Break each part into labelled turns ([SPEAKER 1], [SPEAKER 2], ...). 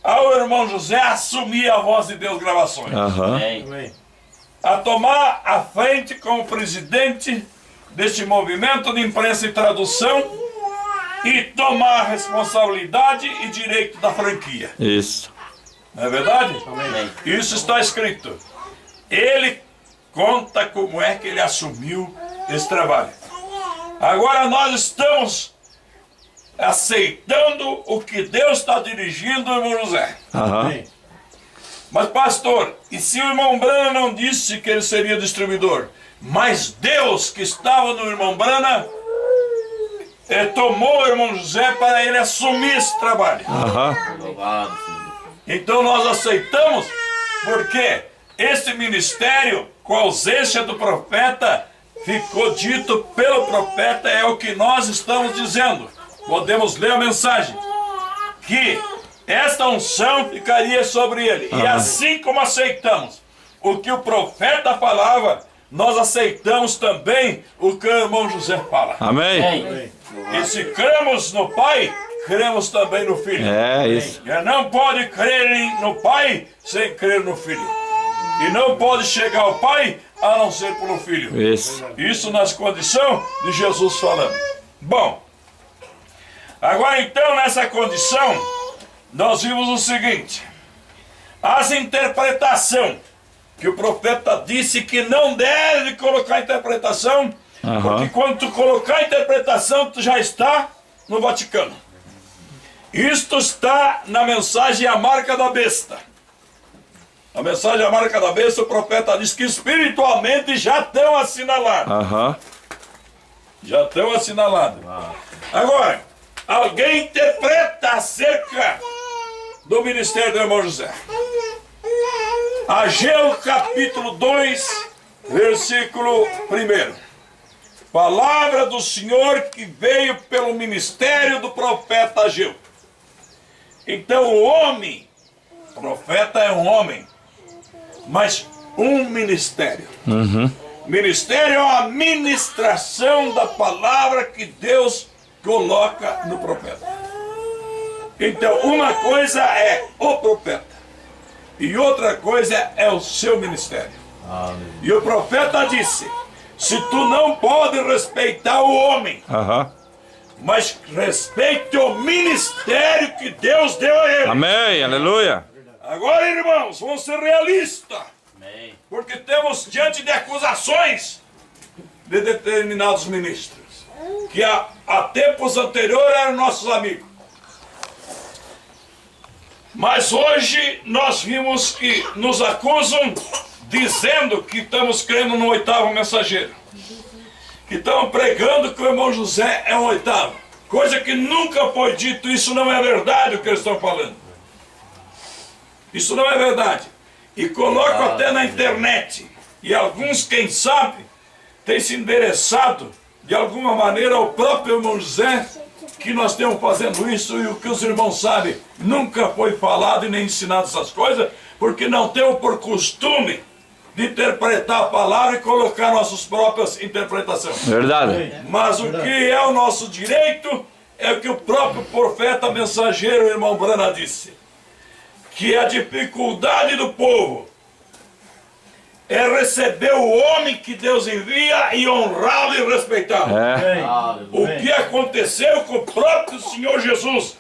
[SPEAKER 1] ao irmão José assumir a Voz de Deus Gravações.
[SPEAKER 2] Amém.
[SPEAKER 1] A tomar a frente como presidente deste movimento de imprensa e tradução e tomar a responsabilidade e direito da franquia.
[SPEAKER 2] Isso.
[SPEAKER 1] Não é verdade?
[SPEAKER 3] Amém.
[SPEAKER 1] Isso está escrito. Ele conta como é que ele assumiu esse trabalho. Agora nós estamos aceitando o que Deus está dirigindo, irmão José.
[SPEAKER 2] Aham.
[SPEAKER 1] Mas pastor, e se o irmão Brana não disse que ele seria distribuidor? Mas Deus que estava no irmão Brana tomou o irmão José para ele assumir esse trabalho.
[SPEAKER 2] Aham.
[SPEAKER 3] Louvado, Senhor.
[SPEAKER 1] Então nós aceitamos porque esse ministério, com a ausência do profeta, ficou dito pelo profeta, é o que nós estamos dizendo. Podemos ler a mensagem. Que esta unção ficaria sobre ele. E assim como aceitamos o que o profeta falava, nós aceitamos também o que o irmão José fala.
[SPEAKER 2] Amém.
[SPEAKER 3] Amém.
[SPEAKER 1] E se cremos no Pai, cremos também no Filho.
[SPEAKER 2] É isso.
[SPEAKER 1] E não pode crer no Pai sem crer no Filho. E não pode chegar ao Pai a não ser pelo Filho.
[SPEAKER 2] Isso.
[SPEAKER 1] Isso nas condições de Jesus falando. Bom, agora então nessa condição, nós vimos o seguinte. As interpretações, que o profeta disse que não deve colocar interpretação, porque quando tu colocar a interpretação, tu já está no Vaticano. Isto está na mensagem A Marca da Besta. A mensagem A Marca da Besta, o profeta diz que espiritualmente já estão assinalados.
[SPEAKER 2] Aham.
[SPEAKER 1] Já estão assinalados. Agora, alguém interpreta acerca do ministério do irmão José. Ageu capítulo 2, versículo 1. Palavra do Senhor que veio pelo ministério do profeta Ageu. Então o homem, profeta é um homem, mas um ministério. Ministério é a ministração da palavra que Deus coloca no profeta. Então uma coisa é o profeta e outra coisa é o seu ministério.
[SPEAKER 3] Amém.
[SPEAKER 1] E o profeta disse: se tu não pode respeitar o homem,
[SPEAKER 2] Aham.
[SPEAKER 1] mas respeite o ministério que Deus deu a ele.
[SPEAKER 2] Amém. Aleluia.
[SPEAKER 1] Agora, irmãos, vamos ser realistas,
[SPEAKER 3] Amém.
[SPEAKER 1] porque temos diante de acusações de determinados ministros, que há tempos anteriores eram nossos amigos. Mas hoje nós vimos que nos acusam dizendo que estamos crendo no oitavo mensageiro. Que estão pregando que o irmão José é o oitavo. Coisa que nunca foi dito, isso não é verdade o que eles estão falando. Isso não é verdade. E coloco até na internet. E alguns, quem sabe, têm se endereçado de alguma maneira ao próprio irmão José, que nós estamos fazendo isso e o que os irmãos sabem, nunca foi falado e nem ensinado essas coisas, porque não temos por costume de interpretar a palavra e colocar nossas próprias interpretações.
[SPEAKER 2] Verdade.
[SPEAKER 1] Mas o que é o nosso direito é o que o próprio profeta mensageiro, o irmão Brana, disse. Que a dificuldade do povo é receber o homem que Deus envia e honrá-lo e respeitá-lo.
[SPEAKER 2] É.
[SPEAKER 1] O que aconteceu com o próprio Senhor Jesus,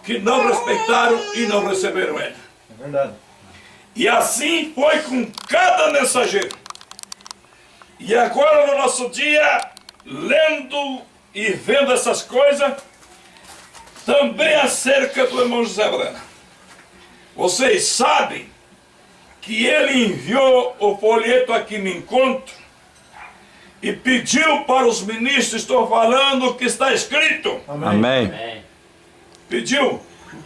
[SPEAKER 1] que não respeitaram e não receberam ele.
[SPEAKER 4] É verdade.
[SPEAKER 1] E assim foi com cada mensageiro. E agora no nosso dia, lendo e vendo essas coisas, também acerca do irmão José Brana. Vocês sabem que ele enviou o folheto aqui no encontro e pediu para os ministros, estou falando o que está escrito,
[SPEAKER 2] Amém.
[SPEAKER 3] Amém.
[SPEAKER 1] pediu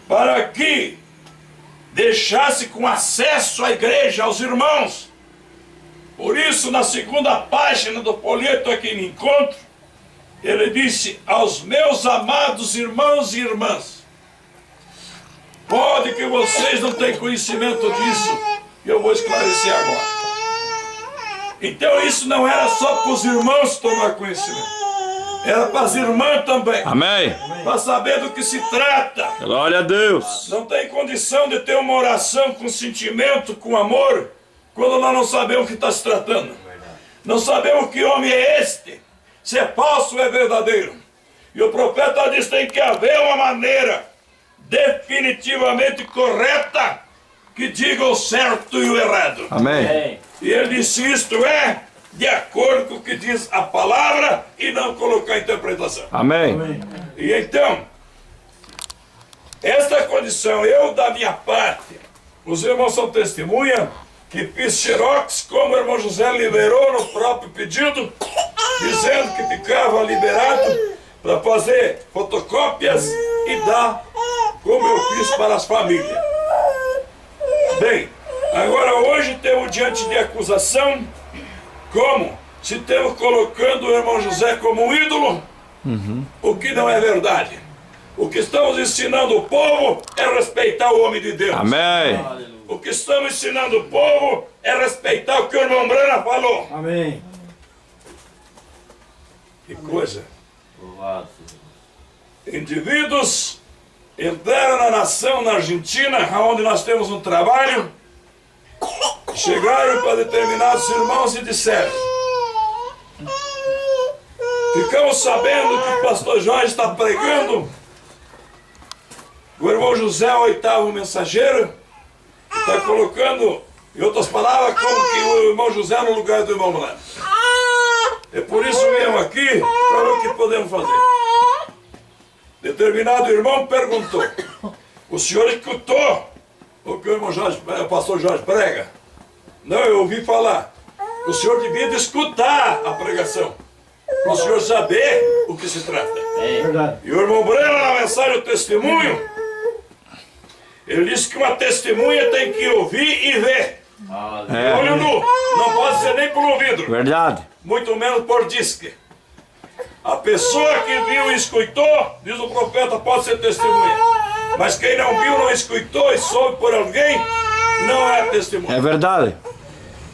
[SPEAKER 1] para que deixasse com acesso à igreja, aos irmãos. Por isso, na segunda página do folheto aqui no encontro, ele disse: aos meus amados irmãos e irmãs, pode que vocês não tenham conhecimento disso, e eu vou esclarecer agora. Então isso não era só para os irmãos tomar conhecimento. Era para as irmãs também.
[SPEAKER 2] Amém.
[SPEAKER 1] Para saber do que se trata.
[SPEAKER 2] Glória a Deus.
[SPEAKER 1] Não tem condição de ter uma oração com sentimento, com amor, quando nós não sabemos o que está se tratando. Não sabemos que homem é este, se é falso ou é verdadeiro. E o profeta diz que tem que haver uma maneira definitivamente correta que diga o certo e o errado.
[SPEAKER 2] Amém.
[SPEAKER 1] E ele disse isto é de acordo com o que diz a palavra e não colocar interpretação.
[SPEAKER 2] Amém.
[SPEAKER 1] E então, esta condição, eu da minha parte, os irmãos são testemunha que fiz xerox como o irmão José liberou no próprio pedido, dizendo que ficava liberado para fazer fotocópias e dar como eu fiz para as famílias. Bem, agora hoje temos diante de acusação, como se temos colocando o irmão José como um ídolo, o que não é verdade. O que estamos ensinando o povo é respeitar o homem de Deus.
[SPEAKER 2] Amém.
[SPEAKER 1] O que estamos ensinando o povo é respeitar o que o irmão Brana falou.
[SPEAKER 3] Amém.
[SPEAKER 1] Que coisa. Indivíduos entraram na nação, na Argentina, onde nós temos um trabalho, chegaram para determinados irmãos e disseram: ficamos sabendo que o pastor Jorge está pregando, o irmão José é o 8º mensageiro, está colocando, em outras palavras, como que o irmão José no lugar do irmão Brana. É por isso viemos aqui para ver o que podemos fazer. Determinado irmão perguntou: o senhor escutou o que o irmão Jorge, o pastor Jorge prega? Não, eu ouvi falar. O senhor devia de escutar a pregação, para o senhor saber o que se trata.
[SPEAKER 3] Verdade.
[SPEAKER 1] E o irmão Breno, na mensagem, o testemunho, ele disse que uma testemunha tem que ouvir e ver. Olho nu, não pode ser nem por ouvido,
[SPEAKER 2] Verdade.
[SPEAKER 1] muito menos por disque. A pessoa que viu e escutou, diz o profeta, pode ser testemunha. Mas quem não viu, não escutou e soube por alguém, não é testemunha.
[SPEAKER 2] É verdade.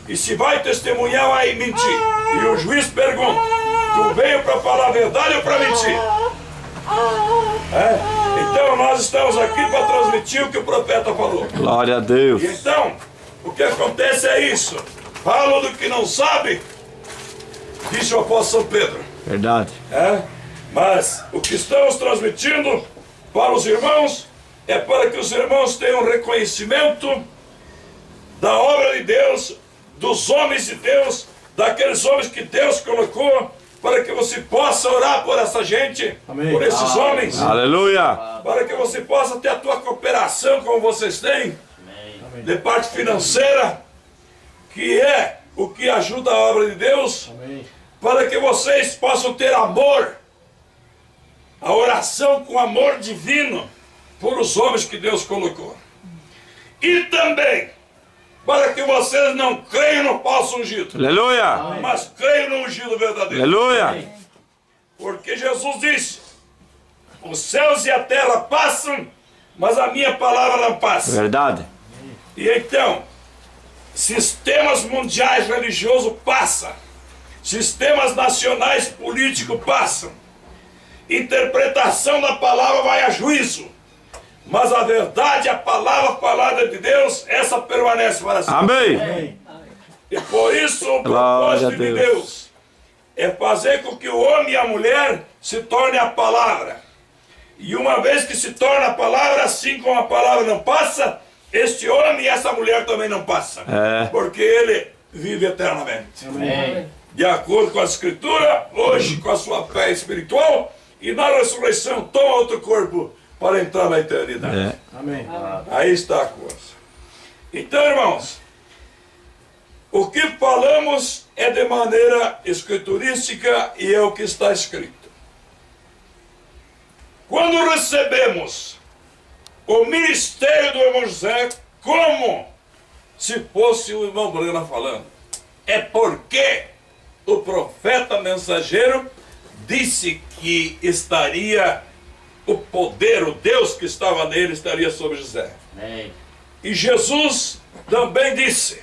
[SPEAKER 1] E se vai testemunhar, vai mentir. E o juiz pergunta: tu veio para falar a verdade ou para mentir? Então nós estamos aqui para transmitir o que o profeta falou.
[SPEAKER 2] Glória a Deus.
[SPEAKER 1] E então, o que acontece é isso. Falam do que não sabe, disse o apóstolo Pedro.
[SPEAKER 2] Verdade.
[SPEAKER 1] Mas o que estamos transmitindo para os irmãos é para que os irmãos tenham reconhecimento da obra de Deus, dos homens de Deus, daqueles homens que Deus colocou, para que você possa orar por essa gente,
[SPEAKER 3] Amém.
[SPEAKER 1] por esses homens,
[SPEAKER 2] Aleluia.
[SPEAKER 1] para que você possa ter a tua cooperação como vocês têm, de parte financeira, que é o que ajuda a obra de Deus,
[SPEAKER 3] Amém.
[SPEAKER 1] para que vocês possam ter amor, a oração com amor divino por os homens que Deus colocou. E também para que vocês não creiam no falso ungido,
[SPEAKER 2] Aleluia.
[SPEAKER 1] mas creiam no ungido verdadeiro.
[SPEAKER 2] Aleluia.
[SPEAKER 1] Porque Jesus disse: os céus e a terra passam, mas a minha palavra não passa.
[SPEAKER 2] Verdade.
[SPEAKER 1] E então, sistemas mundiais religiosos passam, sistemas nacionais políticos passam, interpretação da palavra vai a juízo, mas a verdade, a palavra falada de Deus, essa permanece para sempre.
[SPEAKER 2] Amém.
[SPEAKER 3] Amém.
[SPEAKER 1] E por isso o
[SPEAKER 2] Glória
[SPEAKER 1] propósito
[SPEAKER 2] a
[SPEAKER 1] de
[SPEAKER 2] Deus.
[SPEAKER 1] Deus é fazer com que o homem e a mulher se tornem a palavra. E uma vez que se torna a palavra, assim como a palavra não passa, este homem e essa mulher também não passam. Porque ele vive eternamente.
[SPEAKER 3] Amém.
[SPEAKER 1] De acordo com a Escritura, hoje com a sua fé espiritual, e na ressurreição toma outro corpo para entrar na eternidade.
[SPEAKER 3] Amém.
[SPEAKER 1] Aí está a coisa. Então, irmãos, o que falamos é de maneira escriturística e é o que está escrito. Quando recebemos o ministério do irmão José, como se fosse o irmão Brana falando, é porque o profeta mensageiro disse que estaria o poder, o Deus que estava nele estaria sobre José.
[SPEAKER 4] Amém.
[SPEAKER 1] E Jesus também disse: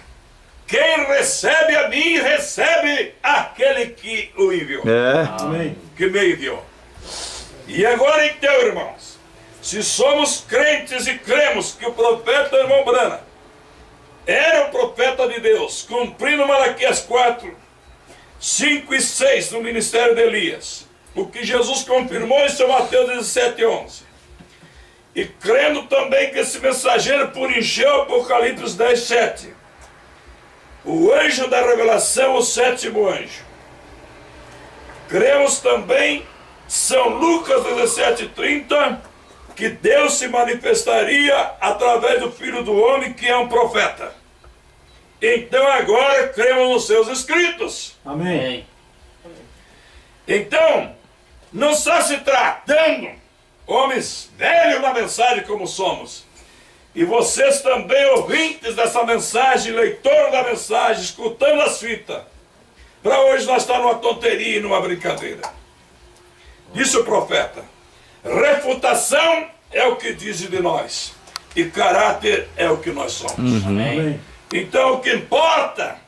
[SPEAKER 1] quem recebe a mim, recebe aquele que o enviou.
[SPEAKER 2] Amém.
[SPEAKER 1] Que me enviou. E agora então, irmãos, se somos crentes e cremos que o profeta irmão Branham era o profeta de Deus, cumprindo Malaquias 4, 5 e 6 no ministério de Elias, o que Jesus confirmou em São Mateus 17, 11, e crendo também que esse mensageiro preencheu Apocalipse 10, 7, o anjo da revelação, o sétimo anjo. Cremos também São Lucas 17:30, que Deus se manifestaria através do Filho do Homem, que é um profeta. Então agora cremos nos seus escritos.
[SPEAKER 2] Amém.
[SPEAKER 1] Então, não está se tratando, homens velhos na mensagem como somos, e vocês também ouvintes dessa mensagem, leitor da mensagem, escutando as fitas, para hoje nós estamos numa tonteria e numa brincadeira. Disse o profeta: refutação é o que dizem de nós, e caráter é o que nós somos.
[SPEAKER 2] Amém.
[SPEAKER 1] Então o que importa,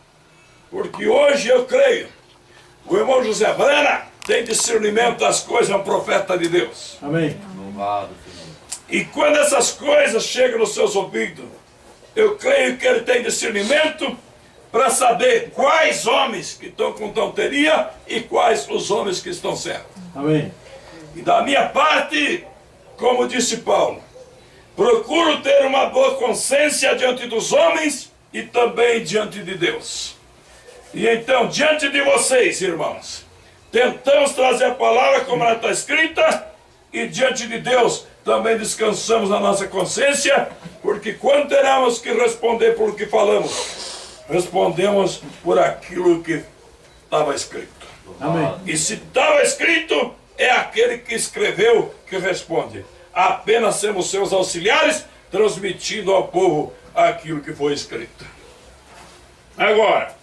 [SPEAKER 1] porque hoje eu creio, o irmão José Branham tem discernimento das coisas, é um profeta de Deus.
[SPEAKER 2] Amém.
[SPEAKER 3] Louvado, Senhor.
[SPEAKER 1] E quando essas coisas chegam nos seus ouvidos, eu creio que ele tem discernimento para saber quais homens que estão com tonteria e quais os homens que estão certos.
[SPEAKER 2] Amém.
[SPEAKER 1] E da minha parte, como disse Paulo, procuro ter uma boa consciência diante dos homens e também diante de Deus. E então, diante de vocês, irmãos, tentamos trazer a palavra como ela está escrita, e diante de Deus também descansamos na nossa consciência, porque quando teremos que responder por o que falamos, respondemos por aquilo que estava escrito.
[SPEAKER 2] Amém.
[SPEAKER 1] E se estava escrito, é aquele que escreveu que responde. Apenas sermos seus auxiliares, transmitindo ao povo aquilo que foi escrito. Agora,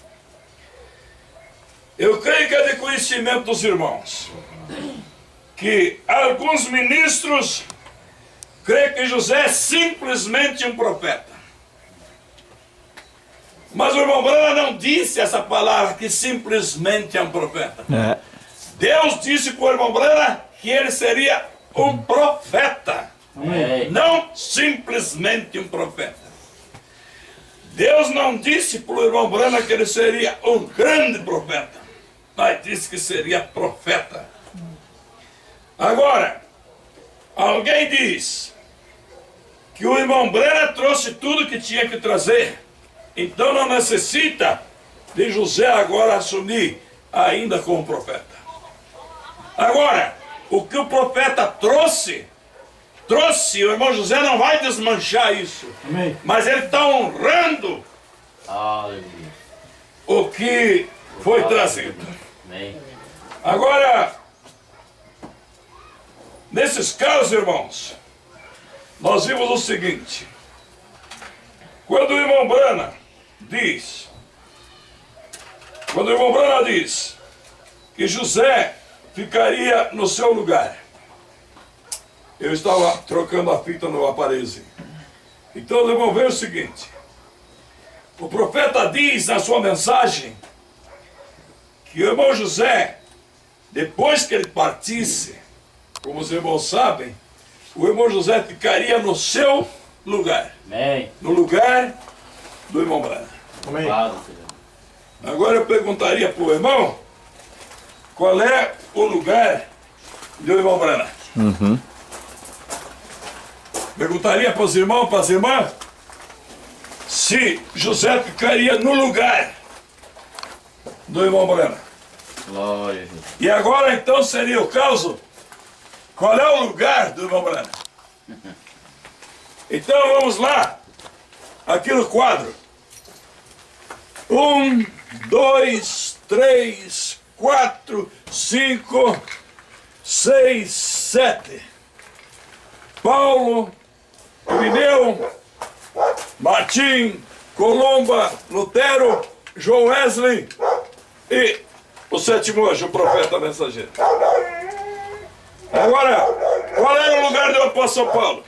[SPEAKER 1] eu creio que é de conhecimento dos irmãos que alguns ministros creem que José é simplesmente um profeta. Mas o irmão Branham não disse essa palavra, que simplesmente é um profeta. Deus disse para o irmão Branham que ele seria um profeta,
[SPEAKER 3] Amém.
[SPEAKER 1] não simplesmente um profeta. Deus não disse para o irmão Branham que ele seria um grande profeta, mas disse que seria profeta. Agora, alguém diz que o irmão Branham trouxe tudo que tinha que trazer, então não necessita de José agora assumir ainda como profeta. Agora, o que o profeta trouxe, o irmão José não vai desmanchar isso.
[SPEAKER 2] Amém.
[SPEAKER 1] Mas ele está honrando
[SPEAKER 3] Aleluia.
[SPEAKER 1] o que foi trazido.
[SPEAKER 3] Amém.
[SPEAKER 1] Agora, nesses casos, irmãos, nós vimos o seguinte: quando o irmão Branham diz, que José ficaria no seu lugar, eu estava trocando a fita no aparelho. Então nós vamos ver o seguinte: o profeta diz na sua mensagem que o irmão José, depois que ele partisse, como os irmãos sabem, o irmão José ficaria no seu lugar,
[SPEAKER 3] Amém.
[SPEAKER 1] no lugar do irmão Branham.
[SPEAKER 2] Amém.
[SPEAKER 3] Louvado, Senhor.
[SPEAKER 1] Agora eu perguntaria para o irmão qual é o lugar do irmão Branham. Perguntaria para os irmãos, para as irmãs, se José ficaria no lugar do irmão Branham.
[SPEAKER 3] Glória a Deus.
[SPEAKER 1] E agora então seria o caso, qual é o lugar do irmão Branham? Então vamos lá, aqui no quadro. 1, 2, 3, 4, 5, 6, 7. Paulo, Irineu, Martim, Colomba, Lutero, João Wesley e o sétimo anjo, o profeta mensageiro. Agora, qual era o lugar do apóstolo Paulo?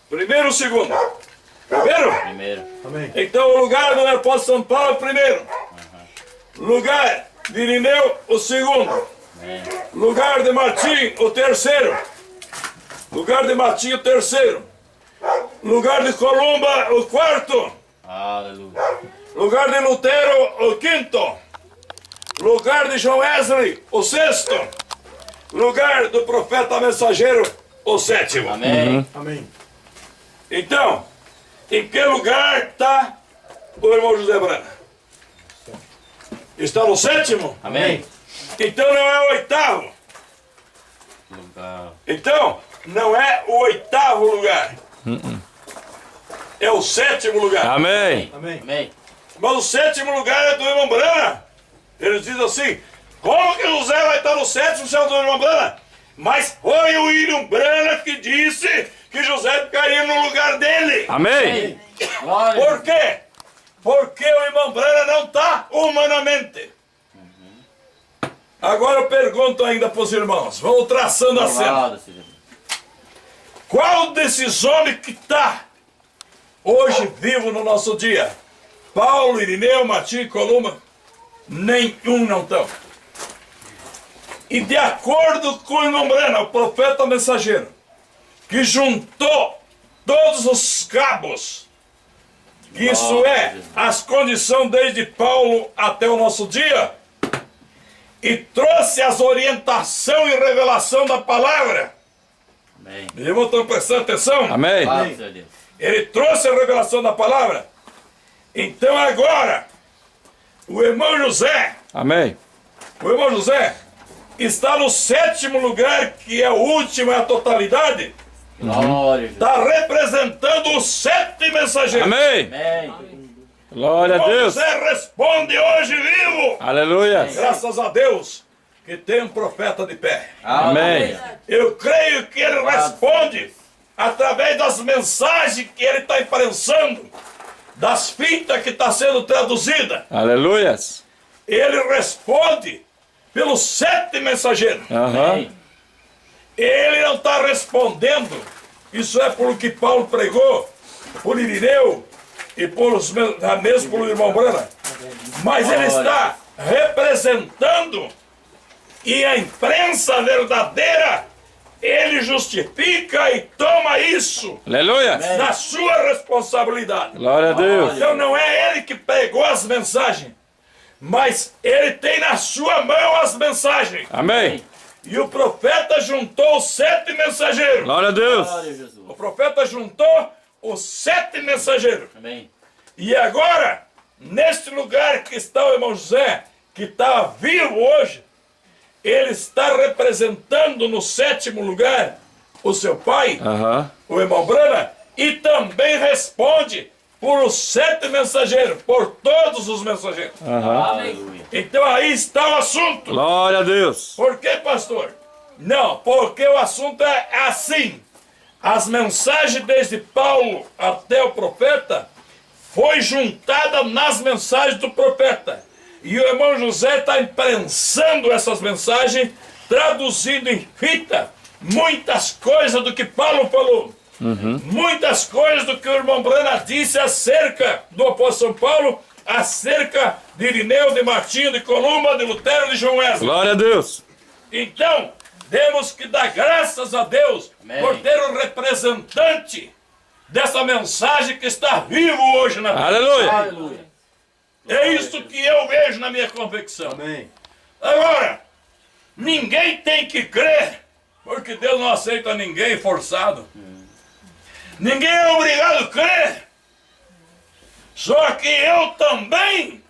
[SPEAKER 1] Primeiro ou segundo? Primeiro primeiro?
[SPEAKER 3] Primeiro.
[SPEAKER 2] Amém.
[SPEAKER 1] Então o lugar do apóstolo São Paulo, o primeiro. Lugar de Irineu, o segundo.
[SPEAKER 3] Amém.
[SPEAKER 1] Lugar de Martim, o terceiro. Lugar de Martim, o terceiro. Lugar de Columba, o quarto.
[SPEAKER 3] Aleluia.
[SPEAKER 1] Lugar de Lutero, o quinto. Lugar de João Wesley, o sexto. Lugar do profeta mensageiro, o sétimo.
[SPEAKER 3] Amém.
[SPEAKER 2] Amém.
[SPEAKER 1] Então, em que lugar está o irmão José Brana? Está no sétimo?
[SPEAKER 3] Amém.
[SPEAKER 1] Então não é o oitavo.
[SPEAKER 3] Lugar.
[SPEAKER 1] Então, não é o oitavo lugar. É o sétimo lugar.
[SPEAKER 4] Amém.
[SPEAKER 2] Amém.
[SPEAKER 3] Amém.
[SPEAKER 1] Mas o sétimo lugar é do irmão Brana. Eles dizem assim: como que José vai estar no sétimo se é do irmão Brana? Mas foi o irmão Brana que disse que José ficaria no lugar dele.
[SPEAKER 4] Amém.
[SPEAKER 3] Glória.
[SPEAKER 1] Por quê? Porque o irmão Brana não está humanamente. Agora eu pergunto ainda para os irmãos, vamos traçando a cena.
[SPEAKER 3] Louvado seja Deus.
[SPEAKER 1] Qual desses homens que está hoje vivo no nosso dia? Paulo, Irineu, Martim, Columba? Nenhum não estão. E de acordo com o irmão Brana, o profeta mensageiro, que juntou todos os cabos, que isso é as condições desde Paulo até o nosso dia, e trouxe as orientação e revelação da palavra.
[SPEAKER 3] Amém.
[SPEAKER 1] Meus irmãos estão prestando atenção?
[SPEAKER 4] Amém.
[SPEAKER 3] Louvado seja Deus.
[SPEAKER 1] Ele trouxe a revelação da palavra. Então agora, o irmão José está no sétimo lugar, que é o último, é a totalidade.
[SPEAKER 3] Glória a Jesus.
[SPEAKER 1] Está representando os 7 mensageiros.
[SPEAKER 4] Amém.
[SPEAKER 3] Amém.
[SPEAKER 4] Glória a
[SPEAKER 1] O irmão
[SPEAKER 4] Deus.
[SPEAKER 1] José responde hoje vivo.
[SPEAKER 4] Aleluia.
[SPEAKER 1] Graças a Deus que tem um profeta de pé.
[SPEAKER 4] Amém.
[SPEAKER 1] Eu creio que ele responde através das mensagens que ele está imprensando, das fitas que está sendo traduzida.
[SPEAKER 4] Aleluias.
[SPEAKER 1] Ele responde pelos 7 mensageiros.
[SPEAKER 4] Aham.
[SPEAKER 3] Amém.
[SPEAKER 1] Ele não está respondendo. Isso é por o que Paulo pregou, por Irineu e mesmo por irmão Brana. Mas ele está representando, e a imprensa verdadeira, ele justifica e toma isso
[SPEAKER 4] Aleluia.
[SPEAKER 1] na sua responsabilidade.
[SPEAKER 4] Glória a Deus.
[SPEAKER 1] Então não é ele que pregou as mensagens, mas ele tem na sua mão as mensagens.
[SPEAKER 4] Amém.
[SPEAKER 1] E o profeta juntou os 7 mensageiros.
[SPEAKER 4] Glória a Deus.
[SPEAKER 3] Glória a Jesus.
[SPEAKER 1] O profeta juntou os 7 mensageiros.
[SPEAKER 3] Amém.
[SPEAKER 1] E agora, neste lugar que está o irmão José, que está vivo hoje, ele está representando no 7º lugar o seu pai,
[SPEAKER 4] Aham.
[SPEAKER 1] o irmão Brana, e também responde por os 7 mensageiros, por todos os mensageiros.
[SPEAKER 3] Aleluia.
[SPEAKER 1] Então aí está o assunto.
[SPEAKER 4] Glória a Deus.
[SPEAKER 1] Por que, pastor? Não, porque o assunto é assim. As mensagens desde Paulo até o profeta foi juntada nas mensagens do profeta. E o irmão José está imprensando essas mensagens, traduzindo em fita muitas coisas do que Paulo falou. Muitas coisas do que o irmão Brana disse acerca do apóstolo Paulo, acerca de Irineu, de Martinho, de Columba, de Lutero, de João Wesley.
[SPEAKER 4] Glória a Deus.
[SPEAKER 1] Então, temos que dar graças a Deus
[SPEAKER 3] Amém.
[SPEAKER 1] por ter um representante dessa mensagem que está vivo hoje na vida.
[SPEAKER 4] Aleluia.
[SPEAKER 3] Aleluia.
[SPEAKER 1] É isso que eu vejo na minha convicção.
[SPEAKER 2] Amém.
[SPEAKER 1] Agora, ninguém tem que crer, porque Deus não aceita ninguém forçado. Ninguém é obrigado a crer. Só que eu também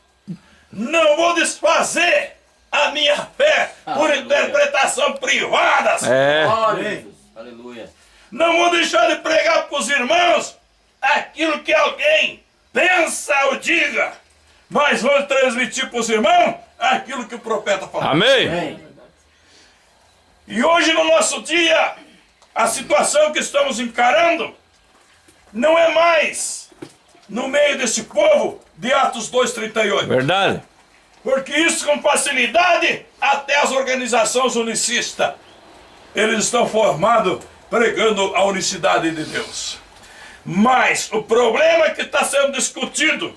[SPEAKER 1] não vou desfazer a minha fé por
[SPEAKER 3] Aleluia.
[SPEAKER 1] interpretação privada.
[SPEAKER 4] É.
[SPEAKER 3] Glória a
[SPEAKER 2] Amém.
[SPEAKER 3] Jesus. Aleluia.
[SPEAKER 1] Não vou deixar de pregar para os irmãos aquilo que alguém pensa ou diga, mas vou transmitir para os irmãos aquilo que o profeta falou.
[SPEAKER 4] Amém.
[SPEAKER 3] Amém.
[SPEAKER 1] E hoje no nosso dia, a situação que estamos encarando não é mais no meio desse povo de Atos 2:38.
[SPEAKER 4] Verdade.
[SPEAKER 1] Porque isso com facilidade até as organizações unicistas, eles estão formados pregando a unicidade de Deus. Mas o problema que está sendo discutido,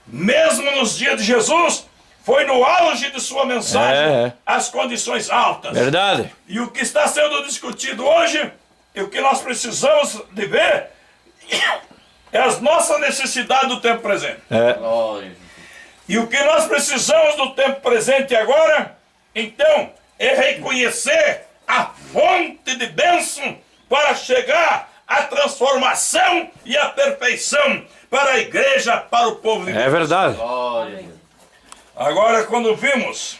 [SPEAKER 1] mesmo nos dias de Jesus, foi no auge de sua mensagem, as condições altas.
[SPEAKER 4] Verdade.
[SPEAKER 1] E o que está sendo discutido hoje, e o que nós precisamos de ver, é as nossas necessidades do tempo presente.
[SPEAKER 3] Glória a Jesus.
[SPEAKER 1] E o que nós precisamos do tempo presente agora, então, é reconhecer a fonte de bênção para chegar à transformação e à perfeição para a igreja, para o povo de Deus.
[SPEAKER 4] É verdade.
[SPEAKER 3] Glória a Deus.
[SPEAKER 1] Agora, quando vimos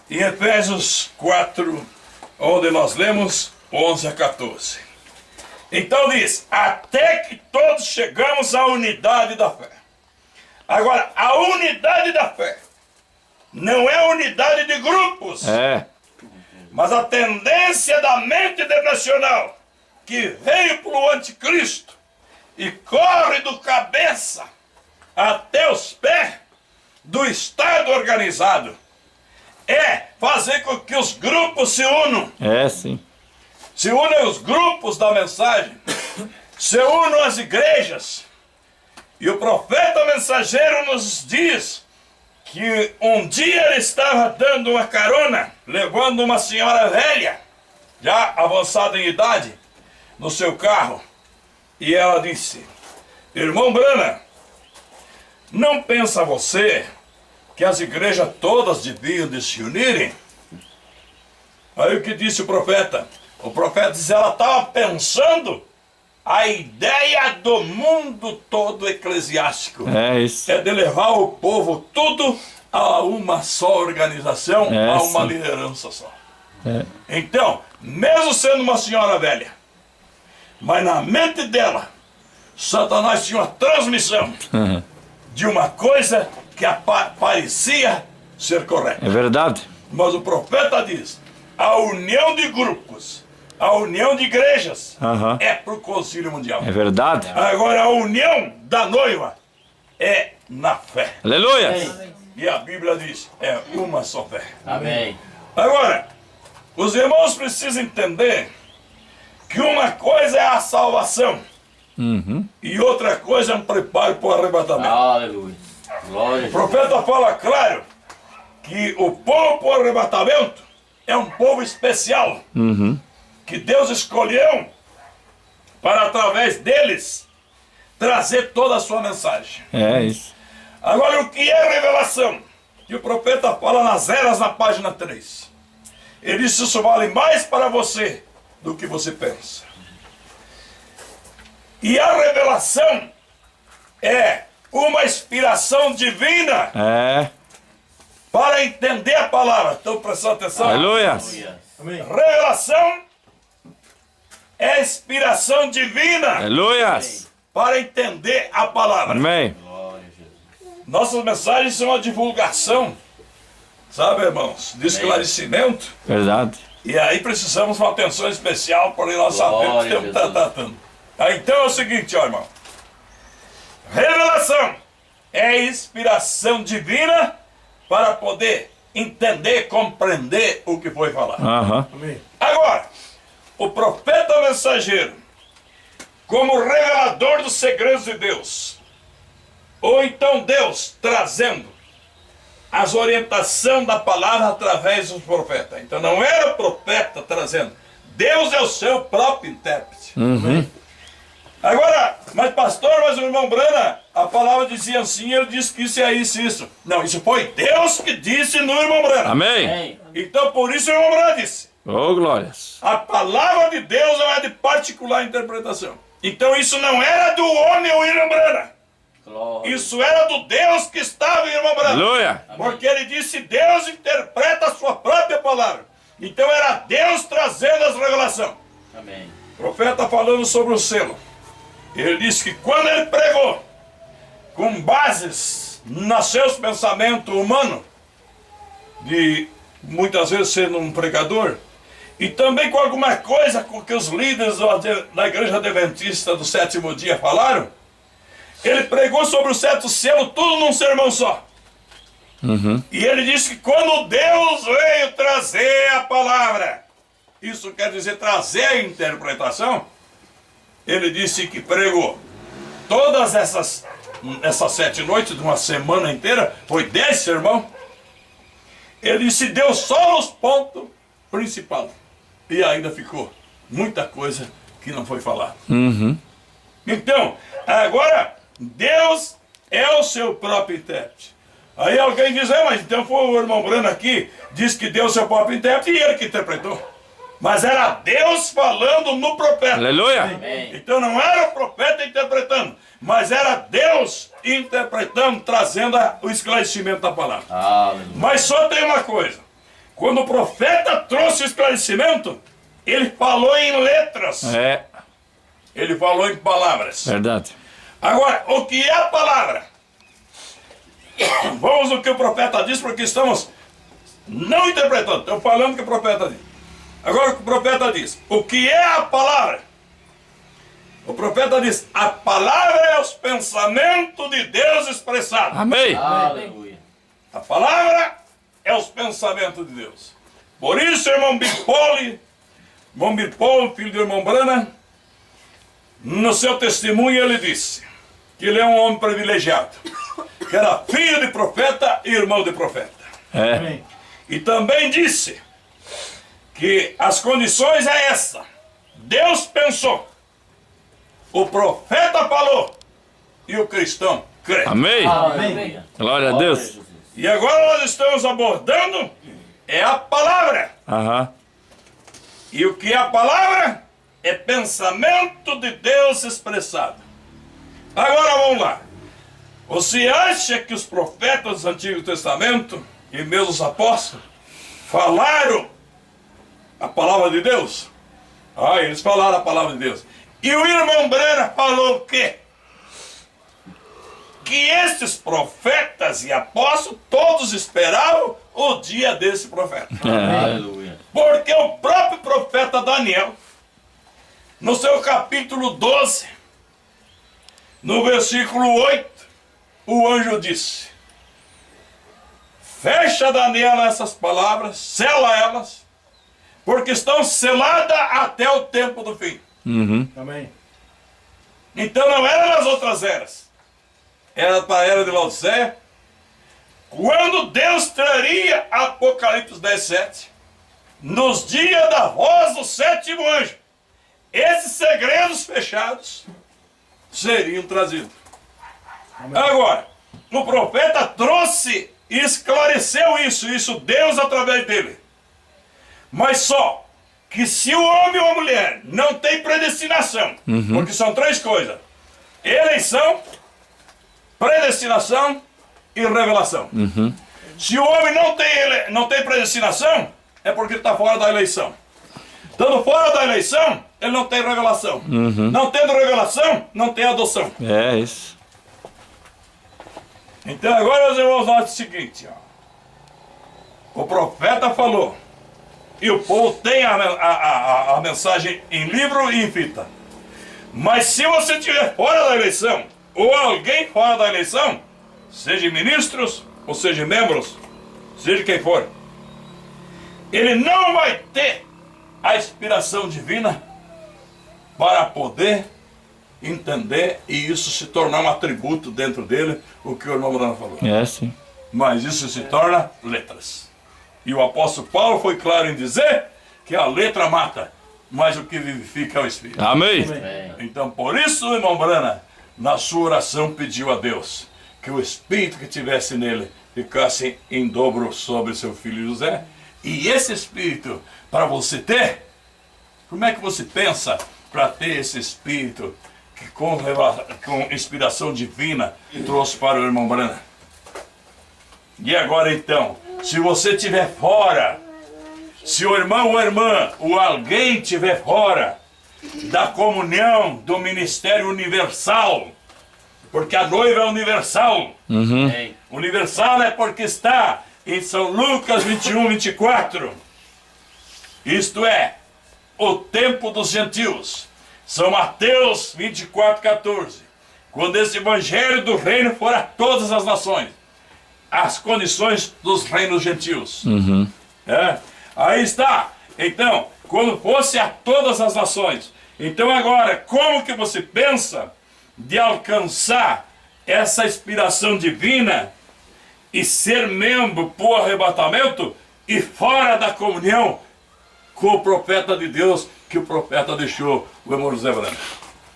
[SPEAKER 1] em Efésios 4, onde nós lemos 11 a 14. Então diz, até que todos chegamos à unidade da fé. Agora, a unidade da fé não é a unidade de grupos, mas a tendência da mente internacional que veio pelo anticristo e corre do cabeça até os pés do Estado organizado é fazer com que os grupos se unam.
[SPEAKER 4] Sim.
[SPEAKER 1] Se unem os grupos da mensagem, se unam as igrejas. E o profeta mensageiro nos diz que um dia ele estava dando uma carona, levando uma senhora velha, já avançada em idade, no seu carro. E ela disse, irmão Branham, não pensa você que as igrejas todas deviam de se unirem? Aí o que disse o profeta? O profeta diz, ela estava pensando a ideia do mundo todo eclesiástico.
[SPEAKER 4] É isso.
[SPEAKER 1] É de levar o povo tudo a uma só organização, a uma liderança só. Então, mesmo sendo uma senhora velha, mas na mente dela, Satanás tinha uma transmissão de uma coisa que parecia ser correta.
[SPEAKER 4] É verdade.
[SPEAKER 1] Mas o profeta diz, a união de grupos, a união de igrejas é para o concílio mundial.
[SPEAKER 4] É verdade.
[SPEAKER 1] Agora a união da noiva é na fé.
[SPEAKER 4] Aleluia.
[SPEAKER 1] E a Bíblia diz, é uma só fé.
[SPEAKER 3] Amém.
[SPEAKER 1] Agora, os irmãos precisam entender que uma coisa é a salvação e outra coisa é um preparo para o arrebatamento.
[SPEAKER 3] Aleluia. Glória a
[SPEAKER 1] O
[SPEAKER 3] Jesus.
[SPEAKER 1] profeta fala claro que o povo para o arrebatamento é um povo especial que Deus escolheu para através deles trazer toda a sua mensagem.
[SPEAKER 4] É isso.
[SPEAKER 1] Agora, o que é revelação? Que o profeta fala nas eras, na página 3. Ele diz, isso vale mais para você do que você pensa. E a revelação é uma inspiração divina para entender a palavra. Estão prestando atenção?
[SPEAKER 4] Aleluia.
[SPEAKER 3] Aleluia.
[SPEAKER 2] Amém.
[SPEAKER 1] Revelação é inspiração divina
[SPEAKER 4] Aleluia.
[SPEAKER 1] para entender a palavra.
[SPEAKER 4] Amém.
[SPEAKER 3] Glória a Jesus.
[SPEAKER 1] Nossas mensagens são uma divulgação, sabe, irmãos, de esclarecimento.
[SPEAKER 4] Verdade.
[SPEAKER 1] E aí precisamos de uma atenção especial para nós sabermos o que
[SPEAKER 3] Glória a
[SPEAKER 1] estamos
[SPEAKER 3] Jesus.
[SPEAKER 1] tratando. Então é o seguinte, ó, irmão. Revelação é inspiração divina para poder entender, compreender o que foi falado.
[SPEAKER 2] Amém.
[SPEAKER 1] Agora, o profeta mensageiro, como revelador dos segredos de Deus, ou então Deus trazendo as orientações da palavra através dos profetas. Então não era o profeta trazendo, Deus é o seu próprio intérprete. Agora, mas pastor, mas o irmão Branham, a palavra dizia assim, ele disse que isso é isso, isso. Não, isso foi Deus que disse no irmão Branham.
[SPEAKER 4] Amém.
[SPEAKER 3] Amém.
[SPEAKER 1] Então por isso o irmão Branham disse,
[SPEAKER 4] Oh, glórias.
[SPEAKER 1] a palavra de Deus não é de particular interpretação. Então isso não era do homem ou irmão Branham.
[SPEAKER 3] Glória.
[SPEAKER 1] Isso era do Deus que estava em irmão Branham.
[SPEAKER 4] Aleluia.
[SPEAKER 1] Porque ele disse, Deus interpreta a sua própria palavra. Então era Deus trazendo as revelações.
[SPEAKER 3] Amém.
[SPEAKER 1] O profeta falando sobre o selo. Ele disse que quando ele pregou, com bases nos seus pensamentos humanos, de muitas vezes sendo um pregador, e também com alguma coisa com que os líderes da igreja adventista do sétimo dia falaram, ele pregou sobre o sétimo selo, tudo num sermão só. E ele disse que quando Deus veio trazer a palavra, isso quer dizer trazer a interpretação, ele disse que pregou todas essas 7 noites de uma semana inteira, foi 10 sermão. Ele disse, deu só os pontos principais. E ainda ficou muita coisa que não foi falada. Então, agora, Deus é o seu próprio intérprete. Aí alguém diz, mas então foi o irmão Brano aqui, disse que Deus é o seu próprio intérprete e ele que interpretou. Mas era Deus falando no profeta.
[SPEAKER 4] Aleluia.
[SPEAKER 3] Amém.
[SPEAKER 1] Então não era o profeta interpretando, mas era Deus interpretando, trazendo o esclarecimento da palavra.
[SPEAKER 3] Aleluia.
[SPEAKER 1] Mas só tem uma coisa. Quando o profeta trouxe o esclarecimento, ele falou em letras.
[SPEAKER 4] É,
[SPEAKER 1] Ele falou em palavras.
[SPEAKER 4] verdade.
[SPEAKER 1] Agora, o que é a palavra? Vamos no que o profeta diz, porque estamos não interpretando, estamos falando o que o profeta diz. Agora o que o profeta diz, o que é a palavra? O profeta diz, a palavra é os pensamentos de Deus expressados.
[SPEAKER 4] Amém.
[SPEAKER 3] Aleluia.
[SPEAKER 1] A palavra é os pensamentos de Deus. Por isso, irmão Birpoli, filho do irmão Brana, no seu testemunho ele disse que ele é um homem privilegiado, que era filho de profeta e irmão de profeta.
[SPEAKER 4] É,
[SPEAKER 2] Amém.
[SPEAKER 1] E também disse que as condições é essa. Deus pensou, o profeta falou e o cristão crê.
[SPEAKER 4] amém.
[SPEAKER 3] Aleluia.
[SPEAKER 4] Glória a Deus.
[SPEAKER 1] E agora nós estamos abordando é a palavra.
[SPEAKER 4] Aham.
[SPEAKER 1] E o que é a palavra? É pensamento de Deus expressado. Agora vamos lá. Você acha que os profetas do Antigo Testamento e mesmo os apóstolos falaram a palavra de Deus? Ah, eles falaram a palavra de Deus. E o irmão Brana falou o quê? Que esses profetas e apóstolos todos esperavam o dia desse profeta.
[SPEAKER 3] Aleluia.
[SPEAKER 1] Porque o próprio profeta Daniel, no seu capítulo 12, no versículo 8, o anjo disse: fecha, Daniel, essas palavras, sela elas, porque estão seladas até o tempo do fim.
[SPEAKER 2] Amém.
[SPEAKER 1] Então não era nas outras eras, era para a era de Laodiceia, quando Deus traria Apocalipse 10:7, nos dias da voz do sétimo anjo, esses segredos fechados seriam trazidos.
[SPEAKER 2] Amém.
[SPEAKER 1] Agora, o profeta trouxe e esclareceu isso Deus através dele. Mas só que se o homem ou a mulher não tem predestinação, porque são 3 coisas: eleição, predestinação e revelação. Se o homem não tem predestinação, é porque ele está fora da eleição. Estando fora da eleição, ele não tem revelação. Não tendo revelação, não tem adoção.
[SPEAKER 4] É isso.
[SPEAKER 1] Então agora, meus irmãos, note o seguinte, ó. O profeta falou, e o povo tem a mensagem em livro e em fita. Mas se você estiver fora da eleição, ou alguém fora da eleição, seja ministros, ou seja membros, seja quem for, ele não vai ter a inspiração divina para poder entender e isso se tornar um atributo dentro dele, o que o irmão Brana falou.
[SPEAKER 4] É sim.
[SPEAKER 1] Mas isso se torna letras. E o apóstolo Paulo foi claro em dizer que a letra mata, mas o que vivifica é o Espírito.
[SPEAKER 4] Amém.
[SPEAKER 3] Amém.
[SPEAKER 1] Então por isso o irmão Brana, na sua oração, pediu a Deus que o Espírito que tivesse nele ficasse em dobro sobre seu filho José. E esse Espírito, para você ter, como é que você pensa para ter esse Espírito que com inspiração divina trouxe para o irmão Brana? E agora então, se você estiver fora, se o irmão ou a irmã, ou alguém estiver fora da comunhão do ministério universal, porque a noiva é universal.
[SPEAKER 3] Amém.
[SPEAKER 1] Universal é porque está em São Lucas 21:24. Isto é, o tempo dos gentios. São Mateus 24:14. Quando esse evangelho do reino for a todas as nações, as condições dos reinos gentios. É? Aí está. Então, quando fosse a todas as nações, Então agora, como que você pensa de alcançar essa inspiração divina e ser membro por arrebatamento e fora da comunhão com o profeta de Deus que o profeta deixou, o irmão José Branco?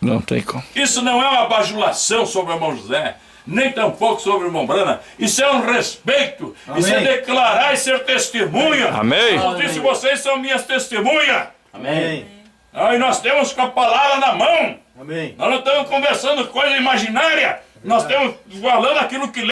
[SPEAKER 4] Não tem como.
[SPEAKER 1] Isso não é uma bajulação sobre o irmão José, nem tampouco sobre o irmão Brana. Isso é um respeito.
[SPEAKER 2] Amém.
[SPEAKER 1] Isso é declarar e ser testemunha.
[SPEAKER 4] Amém.
[SPEAKER 1] Como disse, vocês são minhas testemunhas.
[SPEAKER 2] Amém.
[SPEAKER 1] Aí nós temos com a palavra na mão.
[SPEAKER 2] Amém.
[SPEAKER 1] Nós não estamos conversando coisa imaginária. Nós estamos falando aquilo que